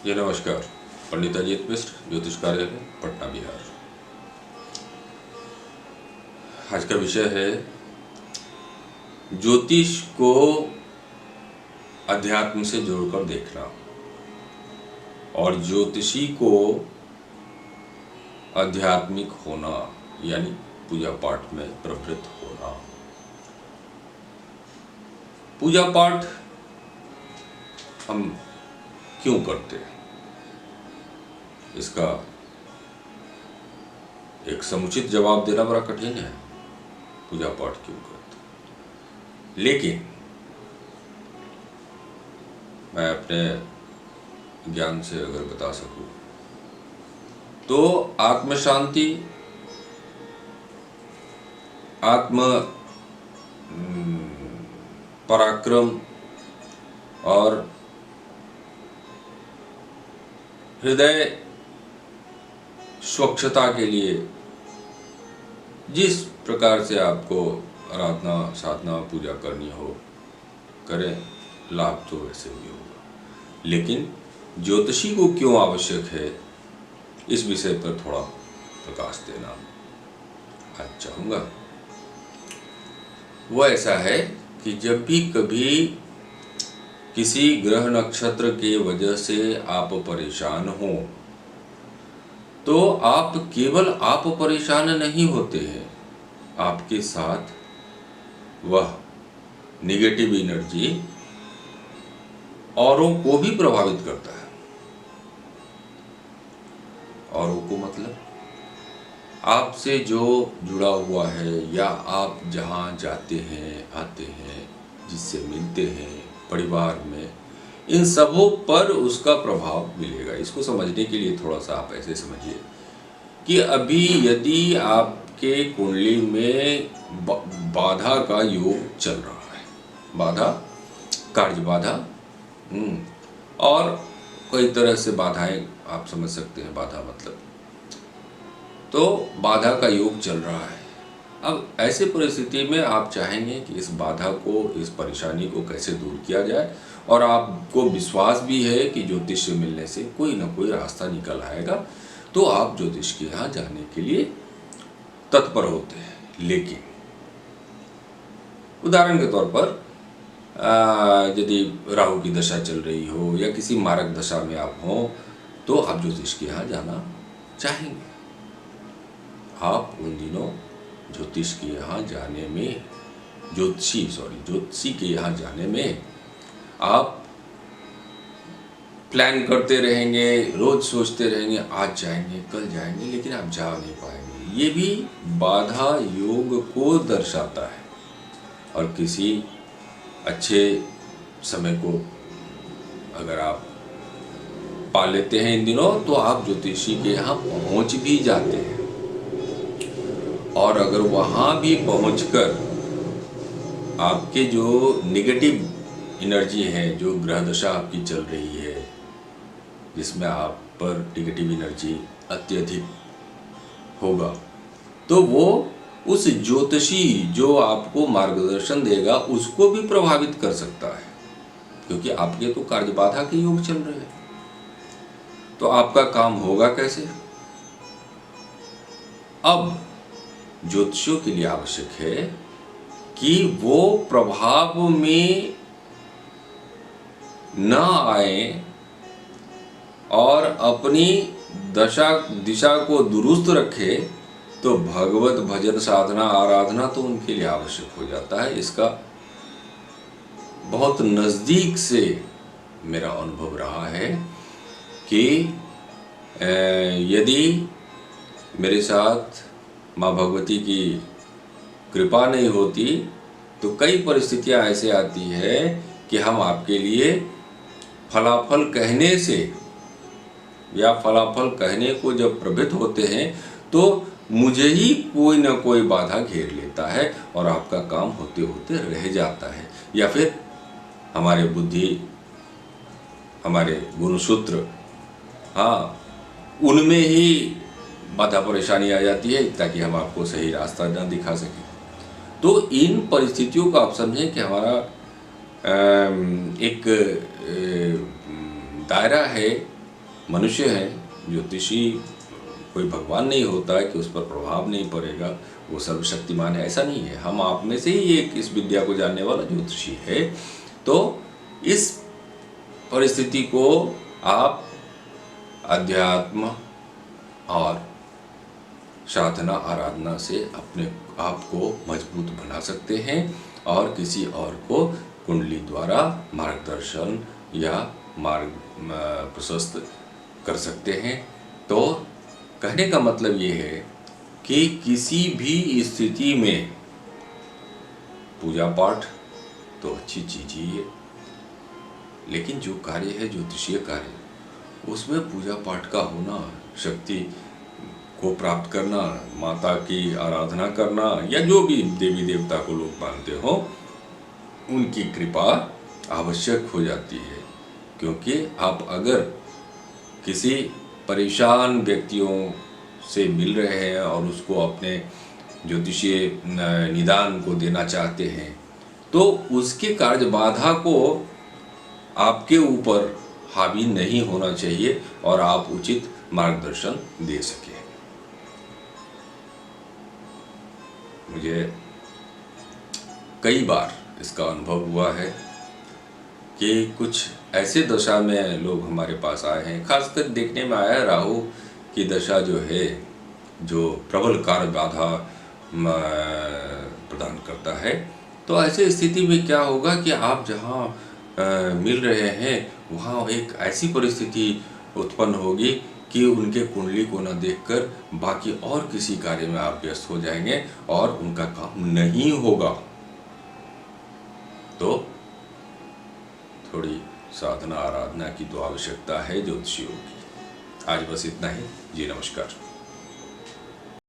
जी नमस्कार। पंडित अजीत मिश्र, ज्योतिष कार्यालय, पटना, बिहार। आज का विषय है ज्योतिष को अध्यात्म से जोड़कर देखना और ज्योतिषी को आध्यात्मिक होना, यानी पूजा पाठ में प्रवृत्त होना। पूजा पाठ हम क्यों करते हैं, इसका एक समुचित जवाब देना बड़ा कठिन है। पूजा पाठ क्यों करते हैं, लेकिन मैं अपने ज्ञान से अगर बता सकूं तो आत्म शांति, आत्म पराक्रम और हृदय स्वच्छता के लिए जिस प्रकार से आपको आराधना, साधना, पूजा करनी हो करें, लाभ तो वैसे भी होगा। लेकिन ज्योतिषी को क्यों आवश्यक है, इस विषय पर थोड़ा प्रकाश देना आज चाहूँगा। वो ऐसा है कि जब भी कभी किसी ग्रह नक्षत्र के वजह से आप परेशान हो तो आप केवल आप परेशान नहीं होते हैं, आपके साथ वह निगेटिव एनर्जी औरों को भी प्रभावित करता है। औरों को मतलब आपसे जो जुड़ा हुआ है या आप जहाँ जाते हैं, आते हैं, जिससे मिलते हैं, परिवार में, इन सबों पर उसका प्रभाव मिलेगा। इसको समझने के लिए थोड़ा सा आप ऐसे समझिए कि अभी यदि आपके कुंडली में बाधा का योग चल रहा है, बाधा, कार्य बाधा, और कई तरह से बाधाएं आप समझ सकते हैं। बाधा मतलब तो बाधा का योग चल रहा है। अब ऐसे परिस्थिति में आप चाहेंगे कि इस बाधा को, इस परेशानी को कैसे दूर किया जाए, और आपको विश्वास भी है कि ज्योतिष से मिलने से कोई ना कोई रास्ता निकल आएगा, तो आप ज्योतिष के यहाँ जाने के लिए तत्पर होते हैं। लेकिन उदाहरण के तौर पर यदि राहु की दशा चल रही हो या किसी मारक दशा में आप हो तो आप ज्योतिष के यहाँ जाना चाहेंगे। आप उन दिनों ज्योतिष के यहाँ जाने में, ज्योतिषी के यहाँ जाने में आप प्लान करते रहेंगे, रोज सोचते रहेंगे, आज जाएंगे, कल जाएंगे, लेकिन आप जा नहीं पाएंगे। ये भी बाधा योग को दर्शाता है। और किसी अच्छे समय को अगर आप पा लेते हैं इन दिनों तो आप ज्योतिषी के यहाँ पहुँच भी जाते हैं। और अगर वहाँ भी पहुँचकर आपके जो निगेटिव एनर्जी है, जो ग्रह दशा आपकी चल रही है, जिसमें आप पर निगेटिव एनर्जी अत्यधिक होगा, तो वो उस ज्योतिषी जो आपको मार्गदर्शन देगा उसको भी प्रभावित कर सकता है, क्योंकि आपके तो कार्य बाधा के योग चल रहे हैं। तो आपका काम होगा कैसे? अब ज्योतिषियों के लिए आवश्यक है कि वो प्रभाव में न आए और अपनी दिशा को दुरुस्त रखे। तो भगवत भजन, साधना, आराधना तो उनके लिए आवश्यक हो जाता है। इसका बहुत नज़दीक से मेरा अनुभव रहा है कि यदि मेरे साथ माँ भगवती की कृपा नहीं होती तो कई परिस्थितियाँ ऐसे आती है कि हम आपके लिए फलाफल कहने से या फलाफल कहने को जब प्रवृत्त होते हैं तो मुझे ही कोई ना कोई बाधा घेर लेता है और आपका काम होते होते रह जाता है, या फिर हमारे बुद्धि, हमारे गुणसूत्र, हाँ, उनमें ही बाधा परेशानी आ जाती है ताकि हम आपको सही रास्ता न दिखा सकें। तो इन परिस्थितियों को आप समझें कि हमारा एक दायरा है मनुष्य हैं, ज्योतिषी कोई भगवान नहीं होता है कि उस पर प्रभाव नहीं पड़ेगा, वो सर्वशक्तिमान है, ऐसा नहीं है। हम आप में से ही एक इस विद्या को जानने वाला ज्योतिषी है। तो इस परिस्थिति को आप अध्यात्म और साधना आराधना से अपने आप को मजबूत बना सकते हैं और किसी और को कुंडली द्वारा मार्गदर्शन या मार्ग प्रशस्त कर सकते हैं। तो कहने का मतलब ये है कि किसी भी स्थिति में पूजा पाठ तो अच्छी चीज ही है, लेकिन जो कार्य है ज्योतिषीय कार्य, उसमें पूजा पाठ का होना, शक्ति को प्राप्त करना, माता की आराधना करना या जो भी देवी देवता को लोग मानते हो, उनकी कृपा आवश्यक हो जाती है। क्योंकि आप अगर किसी परेशान व्यक्तियों से मिल रहे हैं और उसको अपने ज्योतिषीय निदान को देना चाहते हैं, तो उसके कार्य बाधा को आपके ऊपर हावी नहीं होना चाहिए और आप उचित मार्गदर्शन दे सकें। मुझे कई बार इसका अनुभव हुआ है कि कुछ ऐसे दशा में लोग हमारे पास आए हैं, खासकर देखने में आया राहु की दशा जो है, जो प्रबल कार्य बाधा प्रदान करता है। तो ऐसे स्थिति में क्या होगा कि आप जहाँ मिल रहे हैं वहाँ एक ऐसी परिस्थिति उत्पन्न होगी कि उनके कुंडली को न देखकर बाकी और किसी कार्य में आप व्यस्त हो जाएंगे और उनका काम नहीं होगा। तो थोड़ी साधना आराधना की तो आवश्यकता है ज्योतिषियों की। आज बस इतना ही जी, नमस्कार।